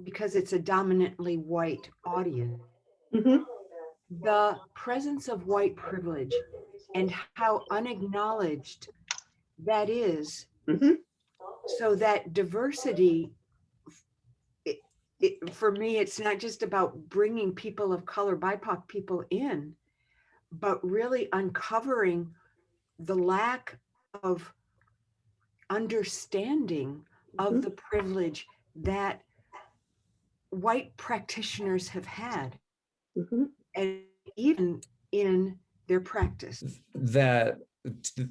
because it's a dominantly white audience, Mhm. the presence of white privilege and how unacknowledged that is, Mhm. so that diversity, it, for me, it's not just about bringing people of color, BIPOC people in, but really uncovering the lack of understanding of Mhm. the privilege that white practitioners have had, Mhm. and even in their practice. That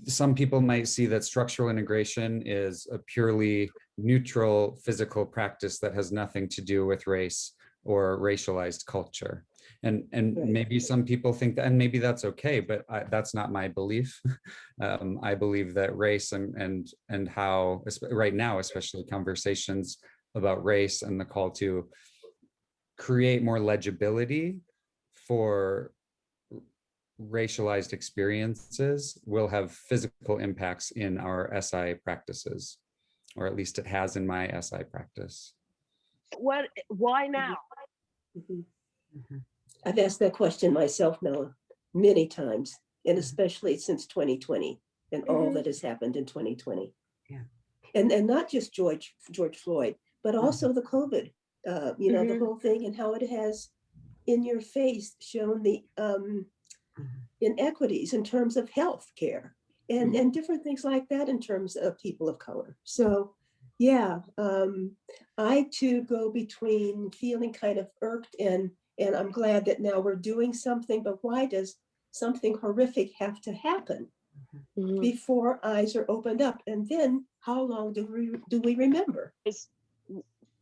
some people might see that structural integration is a purely neutral physical practice that has nothing to do with race or racialized culture. And Right. maybe some people think that, and maybe that's okay, but that's not my belief. I believe that race and how right now, especially conversations about race and the call to create more legibility for racialized experiences will have physical impacts in our SI practices, or at least it has in my SI practice. Why now? Mhm. Mhm. I've asked that question myself now many times, and especially since 2020 and all that has happened in 2020. Yeah. And not just George Floyd, but Mhm. also the COVID, the Mhm. whole thing and how it has in your face shown the Mhm. inequities in terms of health care and different things like that in terms of people of color. So yeah, I too go between feeling kind of irked and I'm glad that now we're doing something, but why does something horrific have to happen Mhm. before eyes are opened up? And then how long do we remember? It's-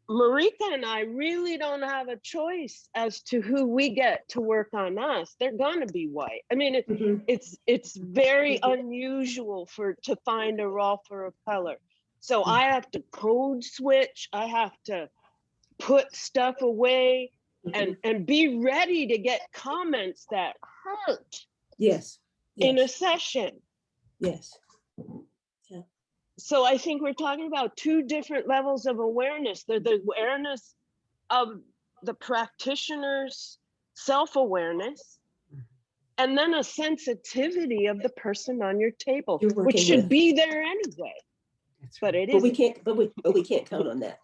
Marika and I really don't have a choice as to who we get to work on us. They're gonna be white. I mean, Mhm. it's very unusual to find a rolfer of color. So I have to code switch. I have to put stuff away and be ready to get comments that hurt Yes, in a yes, session. yes. So I think we're talking about two different levels of awareness. The awareness of the practitioner's self-awareness, and then a sensitivity of the person on your table, You're which working should with. be there anyway, That's but right. it But we isn't. can't, but we can't count on that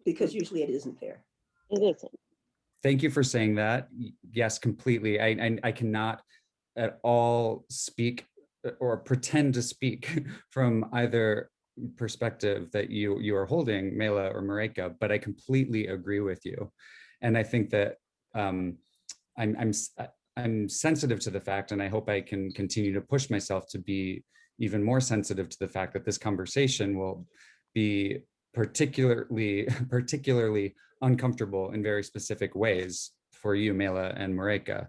because usually it isn't there. It isn't. Thank you for saying that. Yes, completely. I cannot at all speak or pretend to speak from either perspective that you are holding, Mela or Marika, but I completely agree with you. And I think that I'm I'm sensitive to the fact, and I hope I can continue to push myself to be even more sensitive to the fact that this conversation will be particularly uncomfortable in very specific ways for you, Mela and Marika.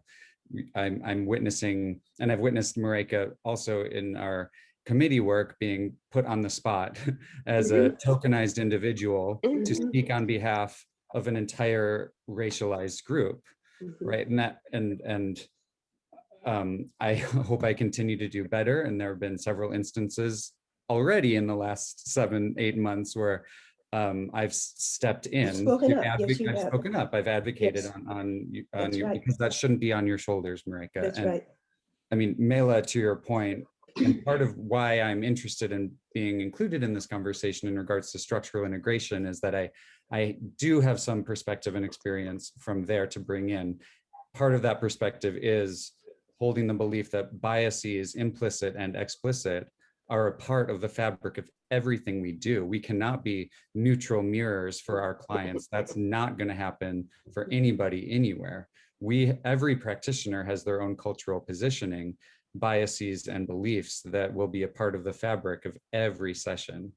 I'm witnessing, and I've witnessed Marika also in our committee work being put on the spot as a tokenized individual to speak on behalf of an entire racialized group, right? And that I hope I continue to do better. And there have been several instances already in the last 7-8 months where I've stepped in. Spoken up. Yes, you I've have. spoken up. I've advocated Yes. on That's you right. because that shouldn't be on your shoulders, Marika. That's And right. I mean, Mela, to your point, and part of why I'm interested in being included in this conversation in regards to structural integration is that I do have some perspective and experience from there to bring in. Part of that perspective is holding the belief that biases, implicit and explicit, are a part of the fabric of everything we do. We cannot be neutral mirrors for our clients. That's not going to happen for anybody anywhere. Every practitioner has their own cultural positioning, biases and beliefs that will be a part of the fabric of every session.